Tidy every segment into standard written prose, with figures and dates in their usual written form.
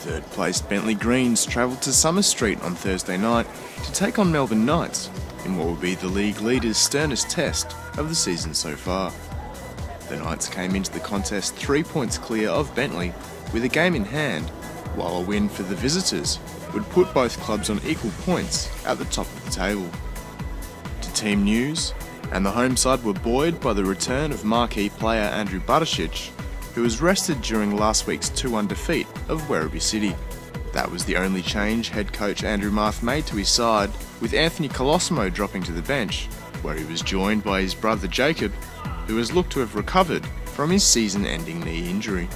Third-placed Bentleigh Greens travelled to Summer Street on Thursday night to take on Melbourne Knights in what will be the league leaders' sternest test of the season so far. The Knights came into the contest 3 points clear of Bentleigh with a game in hand, while a win for the visitors would put both clubs on equal points at the top of the table. To team news, and the home side were buoyed by the return of marquee player Andrew Bartosic, who was rested during last week's 2-1 defeat of Werribee City. That was the only change head coach Andrew Marth made to his side, with Anthony Colosimo dropping to the bench, where he was joined by his brother Jacob, who was looked to have recovered from his season-ending knee injury.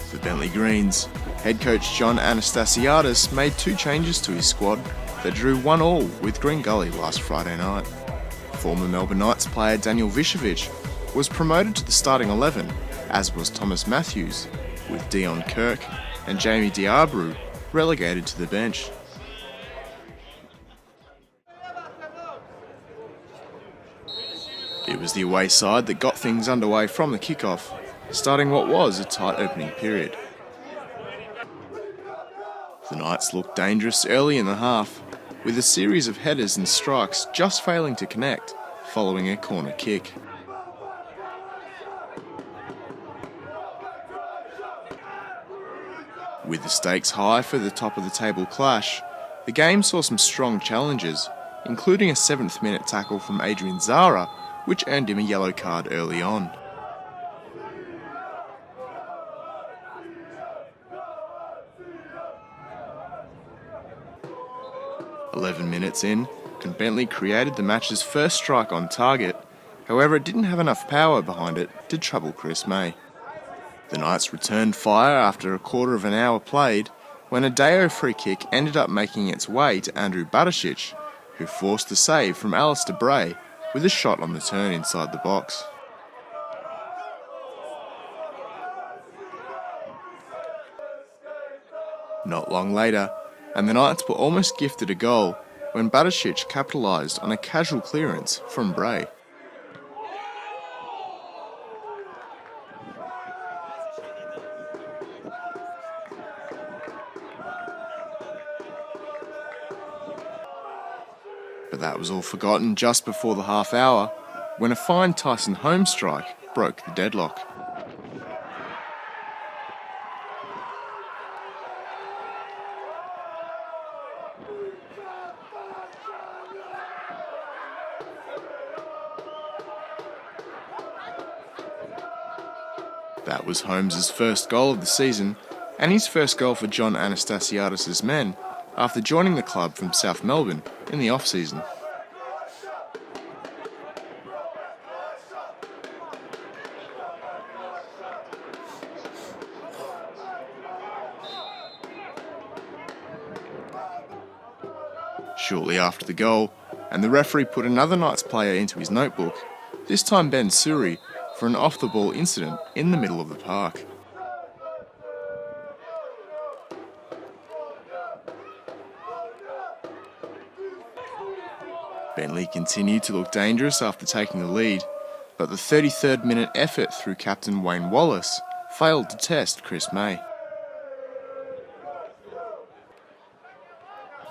For Bentleigh Greens, head coach John Anastasiadis made 2 changes to his squad that drew 1-1 with Green Gully last Friday night. Former Melbourne Knights player Daniel Vishovic was promoted to the starting 11, as was Thomas Matthews, with Dion Kirk and Jamie Diabru relegated to the bench. It was the away side that got things underway from the kickoff, starting what was a tight opening period. The Knights looked dangerous early in the half, with a series of headers and strikes just failing to connect, following a corner kick. With the stakes high for the top of the table clash, the game saw some strong challenges, including a 7th minute tackle from Adrian Zara, which earned him a yellow card early on. "11 minutes in, and Bentleigh created the match's first strike on target. However, it didn't have enough power behind it to trouble Chris May. The Knights returned fire after a quarter of an hour played, when a Deo free kick ended up making its way to Andrew Bartosic, who forced the save from Alistair Bray with a shot on the turn inside the box. Not long later, and the Knights were almost gifted a goal when Bartosic capitalised on a casual clearance from Bray. But that was all forgotten just before the half hour, when a fine Tyson Holmes strike broke the deadlock. That was Holmes' first goal of the season, and his first goal for John Anastasiadis' men after joining the club from South Melbourne in the off-season. Shortly after the goal, and the referee put another Knights player into his notebook, this time Ben Suri, for an off-the-ball incident in the middle of the park. Bentleigh continued to look dangerous after taking the lead, but the 33rd minute effort through captain Wayne Wallace failed to test Chris May.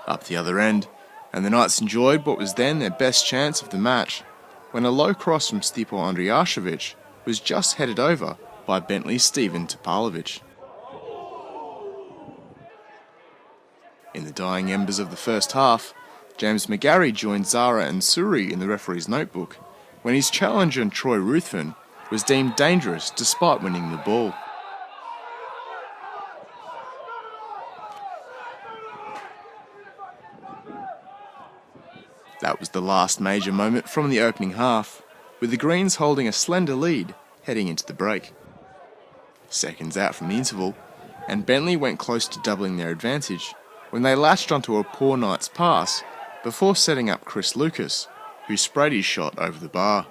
Up the other end, and the Knights enjoyed what was then their best chance of the match, when a low cross from Stipo Andrijašević was just headed over by Bentleigh's Steven Topalovic. In the dying embers of the first half, James McGarry joined Zara and Suri in the referee's notebook, when his challenger Troy Ruthven was deemed dangerous despite winning the ball. That was the last major moment from the opening half, with the Greens holding a slender lead heading into the break. Seconds out from the interval, and Bentleigh went close to doubling their advantage when they latched onto a poor Knights pass before setting up Chris Lucas, who sprayed his shot over the bar.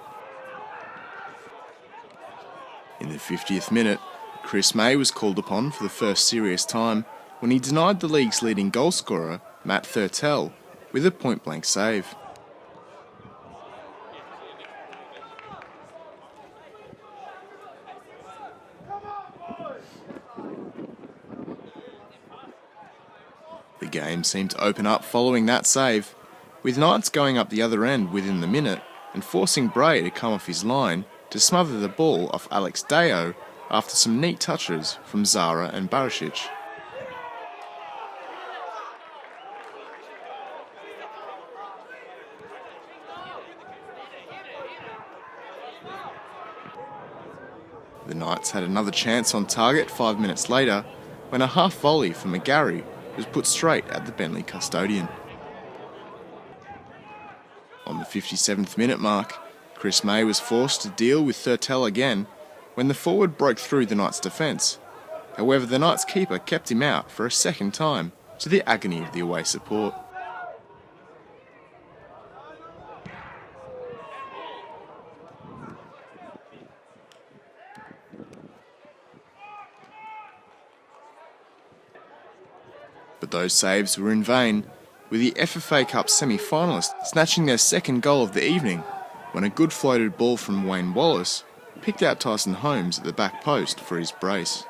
In the 50th minute, Chris May was called upon for the first serious time when he denied the league's leading goalscorer, Matt Thurtell, with a point-blank save. The game seemed to open up following that save, with Knights going up the other end within the minute and forcing Bray to come off his line to smother the ball off Alex Deo after some neat touches from Zara and Barisic. The Knights had another chance on target 5 minutes later when a half volley from McGarry was put straight at the Bentleigh custodian. On the 57th minute mark, Chris May was forced to deal with Thurtell again when the forward broke through the Knights' defence. However, the Knights' keeper kept him out for a second time, to the agony of the away support. But those saves were in vain, with the FFA Cup semi-finalists snatching their second goal of the evening when a good floated ball from Wayne Wallace picked out Tyson Holmes at the back post for his brace.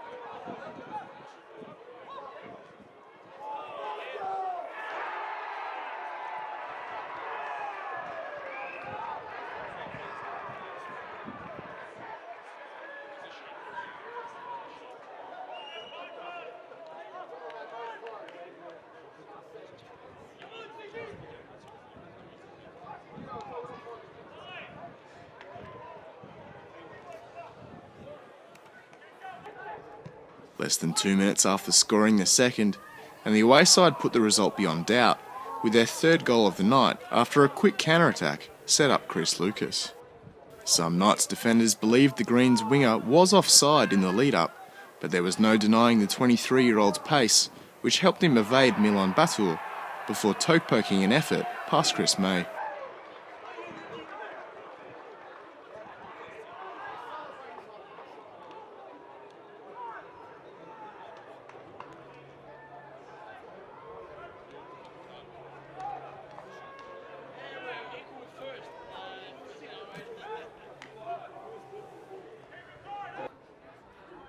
Less than 2 minutes after scoring the second, and the away side put the result beyond doubt with their third goal of the night after a quick counter-attack set up Chris Lucas. Some Knights defenders believed the Greens winger was offside in the lead-up, but there was no denying the 23-year-old's pace, which helped him evade Milan Batur before toe-poking an effort past Chris May.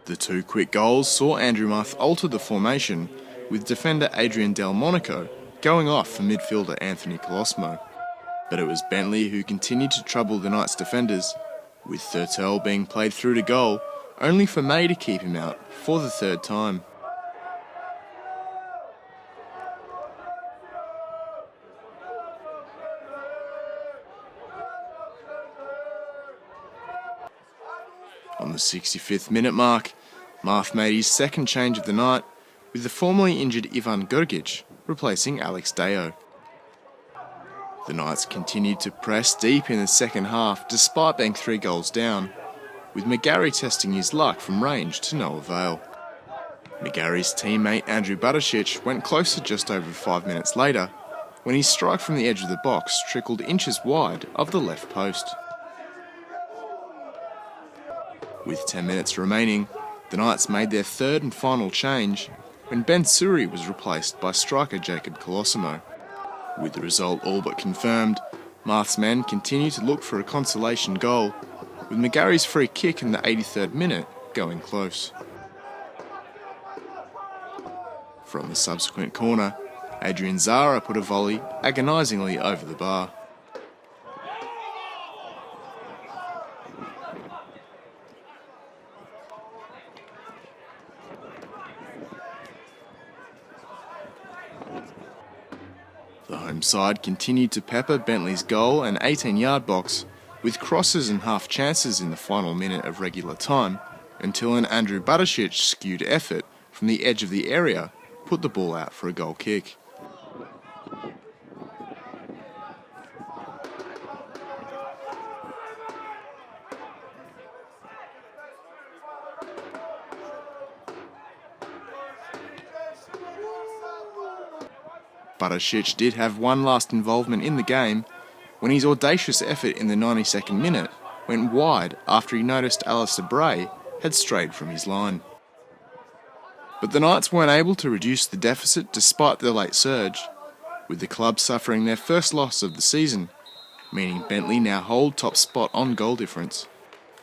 The two quick goals saw Andrew Muth alter the formation, with defender Adrian Delmonico going off for midfielder Anthony Colosimo. But it was Bentleigh who continued to trouble the Knights' defenders, with Thurtell being played through to goal, only for May to keep him out for the third time. On the 65th minute mark, Marth made his second change of the night, with the formerly injured Ivan Grgic replacing Alex Deo. The Knights continued to press deep in the second half despite being 3 goals down, with McGarry testing his luck from range to no avail. McGarry's teammate Andrew Barisic went closer just over 5 minutes later, when his strike from the edge of the box trickled inches wide of the left post. With 10 minutes remaining, the Knights made their third and final change when Ben Suri was replaced by striker Jacob Colosimo. With the result all but confirmed, Marth's men continued to look for a consolation goal, with McGarry's free kick in the 83rd minute going close. From the subsequent corner, Adrian Zara put a volley agonisingly over the bar. The home side continued to pepper Bentleigh's goal and 18-yard box with crosses and half chances in the final minute of regular time until an Andrew Barisic skewed effort from the edge of the area put the ball out for a goal kick. Barisic did have one last involvement in the game when his audacious effort in the 92nd minute went wide after he noticed Alistair Bray had strayed from his line. But the Knights weren't able to reduce the deficit despite their late surge, with the club suffering their first loss of the season, meaning Bentleigh now hold top spot on goal difference.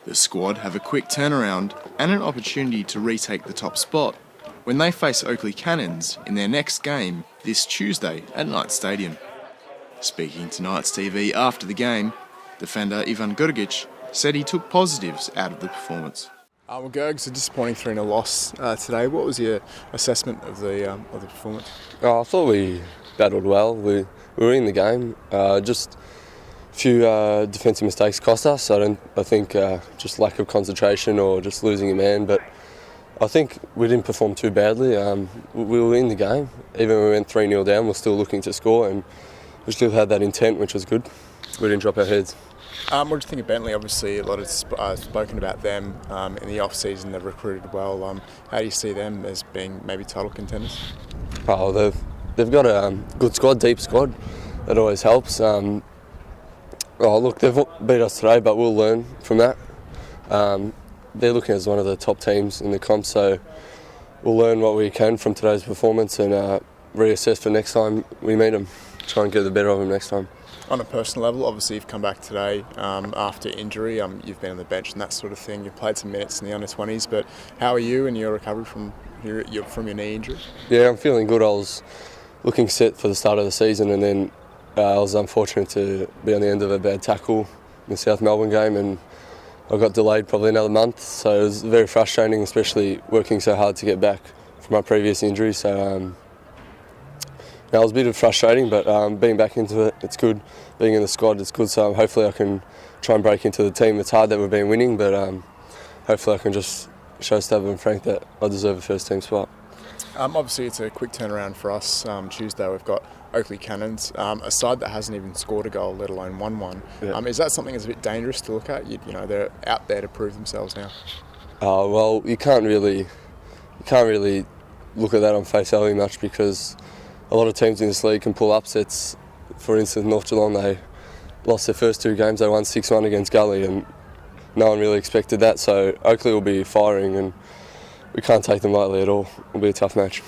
The squad have a quick turnaround and an opportunity to retake the top spot when they face Oakley Cannons in their next game this Tuesday at Knights Stadium. Speaking to Knights TV after the game, defender Ivan Grgic said he took positives out of the performance. Well, Gergs, a disappointing 3-0 loss today. What was your assessment of the performance? I thought we battled well. We were in the game. Just a few defensive mistakes cost us. I think just lack of concentration or just losing a man. But I think we didn't perform too badly. We were in the game. Even when we went 3-0 down, we're still looking to score, and we still had that intent, which was good. We didn't drop our heads. What do you think of Bentleigh? Obviously, a lot has spoken about them in the off-season. They've recruited well. How do you see them as being maybe title contenders? Oh, they've got a good squad, deep squad. That always helps. Look, they've beat us today, but we'll learn from that. They're looking as one of the top teams in the comp, so we'll learn what we can from today's performance and reassess for next time we meet them. Try and get the better of them next time. On a personal level, obviously you've come back today after injury. You've been on the bench and that sort of thing. You've played some minutes in the under-20s, but how are you and your recovery from your knee injury? Yeah, I'm feeling good. I was looking set for the start of the season, and then I was unfortunate to be on the end of a bad tackle in the South Melbourne game, and I got delayed probably another month. So it was very frustrating, especially working so hard to get back from my previous injury. So it was a bit frustrating, but being back into it, it's good. Being in the squad, it's good. So hopefully I can try and break into the team. It's hard that we've been winning, but hopefully I can just show Stab and Frank that I deserve a first team spot. Obviously it's a quick turnaround for us. Tuesday we've got Oakley Cannons, a side that hasn't even scored a goal, let alone won one. Yeah. Is that something that's a bit dangerous to look at? You know, they're out there to prove themselves now. Well, you can't really look at that on face value much, because a lot of teams in this league can pull upsets. For instance, North Geelong, they lost their first two games. They won 6-1 against Gully, and no one really expected that. So Oakley will be firing, and we can't take them lightly at all. It'll be a tough match.